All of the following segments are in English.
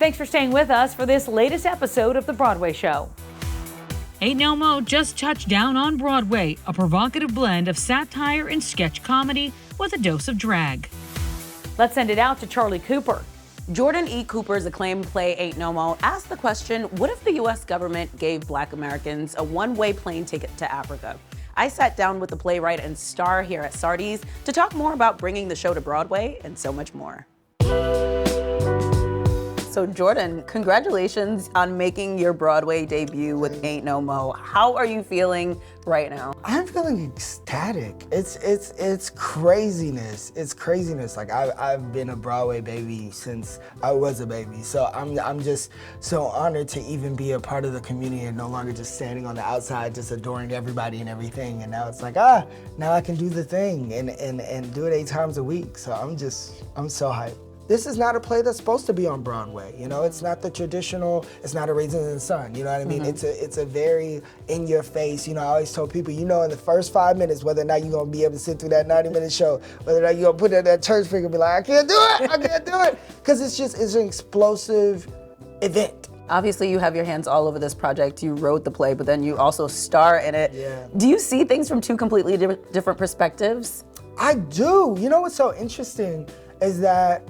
Thanks for staying with us for this latest episode of The Broadway Show. Ain't No Mo just touched down on Broadway, a provocative blend of satire and sketch comedy with a dose of drag. Let's send it out to Charlie Cooper. Jordan E. Cooper's acclaimed play Ain't No Mo asked the question, what if the U.S. government gave Black Americans a one-way plane ticket to Africa? I sat down with the playwright and star here at Sardi's to talk more about bringing the show to Broadway and so much more. So Jordan, congratulations on making your Broadway debut with Ain't No Mo. How are you feeling right now? I'm feeling ecstatic. It's craziness. It's craziness. Like I've been a Broadway baby since I was a baby. So I'm just so honored to even be a part of the community and no longer just standing on the outside, just adoring everybody and everything. And now it's like, now I can do the thing and do it 8 times a week. So I'm so hyped. This is not a play that's supposed to be on Broadway. You know, it's not the traditional, it's not a Raisins in the Sun, you know what I mean? It's a very in your face, you know, I always told people, you know, in the first 5 minutes, whether or not you're gonna be able to sit through that 90-minute show, whether or not you're gonna put in that church figure and be like, I can't do it. Because it's an explosive event. Obviously, you have your hands all over this project. You wrote the play, but then you also star in it. Yeah. Do you see things from 2 completely different perspectives? I do. You know what's so interesting is that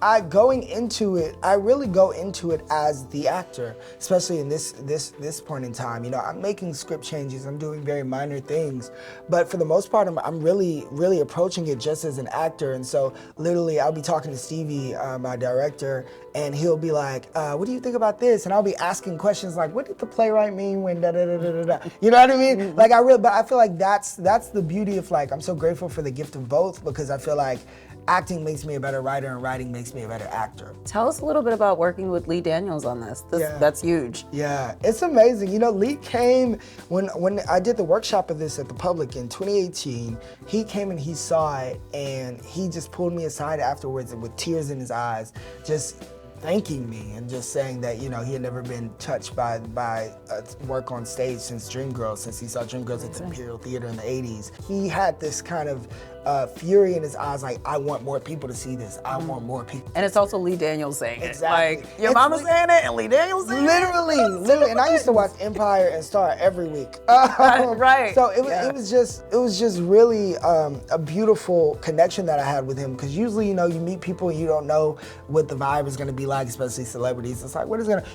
I really go into it as the actor, especially in this point in time. You know, I'm making script changes, I'm doing very minor things, but for the most part, I'm really, really approaching it just as an actor. And so literally I'll be talking to Stevie, my director, and he'll be like, what do you think about this? And I'll be asking questions like, what did the playwright mean when da da da da da da? You know what I mean? Like but I feel like that's the beauty of, like, I'm so grateful for the gift of both, because I feel like acting makes me a better writer and writing makes me a better actor. Tell us a little bit about working with Lee Daniels on this. That's huge. Yeah, it's amazing. You know, Lee came, when I did the workshop of this at the Public in 2018, he came and he saw it, and he just pulled me aside afterwards with tears in his eyes, just thanking me and just saying that, you know, he had never been touched by work on stage since Dreamgirls, since he saw Dreamgirls at the Imperial Theater in the 80s. He had this kind of fury in his eyes, like, I want more people to see this. I want more people. And it's also Lee Daniels saying exactly. it. Like, your mama's saying it and Lee Daniels saying literally, it. Literally. And I used to watch Empire and Star every week. Right. So it was just really a beautiful connection that I had with him, because usually, you know, you meet people and you don't know what the vibe is gonna be like, especially celebrities. It's like,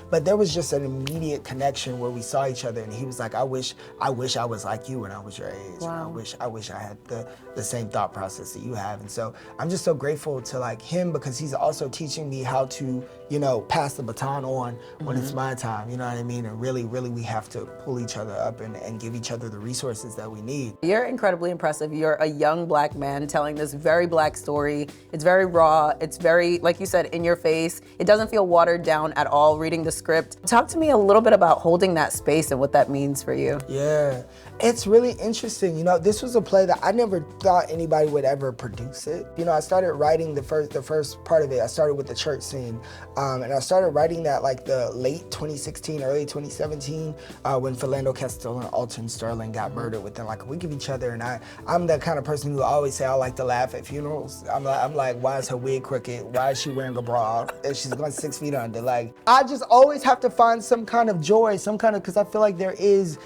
but there was just an immediate connection where we saw each other, and he was like, I wish I was like you when I was your age. Wow. I wish I had the same thought process that you have. And so I'm just so grateful to, like, him, because he's also teaching me how to, you know, pass the baton on when it's my time, you know what I mean? And really, really we have to pull each other up and give each other the resources that we need. You're incredibly impressive. You're a young Black man telling this very Black story. It's very raw. It's very, like you said, in your face. It doesn't feel watered down at all reading the script. Talk to me a little bit about holding that space and what that means for you. Yeah, it's really interesting. You know, this was a play that I never thought anybody would ever produce it. You know, I started writing the first part of it. I started with the church scene, and I started writing that like the late 2016, early 2017, when Philando Castile and Alton Sterling got murdered within like a week of each other. And I'm the kind of person who always say I like to laugh at funerals. I'm like, why is her wig crooked? Why is she wearing a bra? And she's going 6 feet under. Like, I just always have to find some kind of joy, because I feel like there is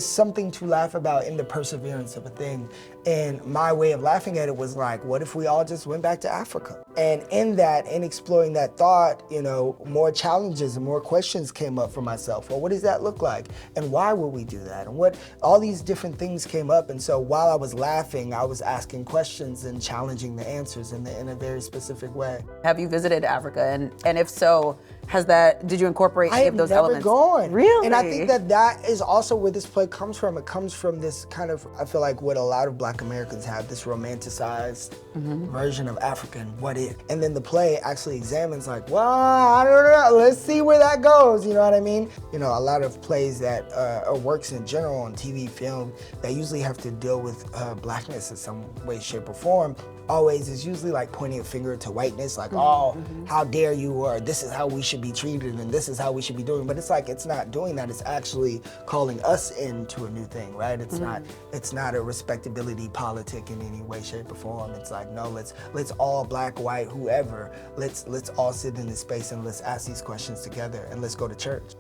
something to laugh about in the perseverance of a thing. And my way of laughing at it was like, what if we all just went back to Africa? And in exploring that thought, you know, more challenges and more questions came up for myself. Well, what does that look like? And why would we do that? And all these different things came up. And so while I was laughing, I was asking questions and challenging the answers in a very specific way. Have you visited Africa? And if so, did you incorporate any of those elements? I have never gone. Really? And I think that is also where this play comes from. It comes from this kind of, I feel like what a lot of Black Americans have, this romanticized version of Africa and what if. And then the play actually examines like, well, I don't know, let's see where that goes, you know what I mean? You know, a lot of plays that, or works in general on TV, film, that usually have to deal with Blackness in some way, shape, or form, always is usually like pointing a finger to whiteness, like, oh, how dare you, or this is how we should should be treated and this is how we should be doing. But it's like, it's not doing that. It's actually calling us into a new thing, right? It's not a respectability politic in any way, shape, or form. It's like, no, let's all, black, white, whoever, let's all sit in this space and let's ask these questions together and let's go to church.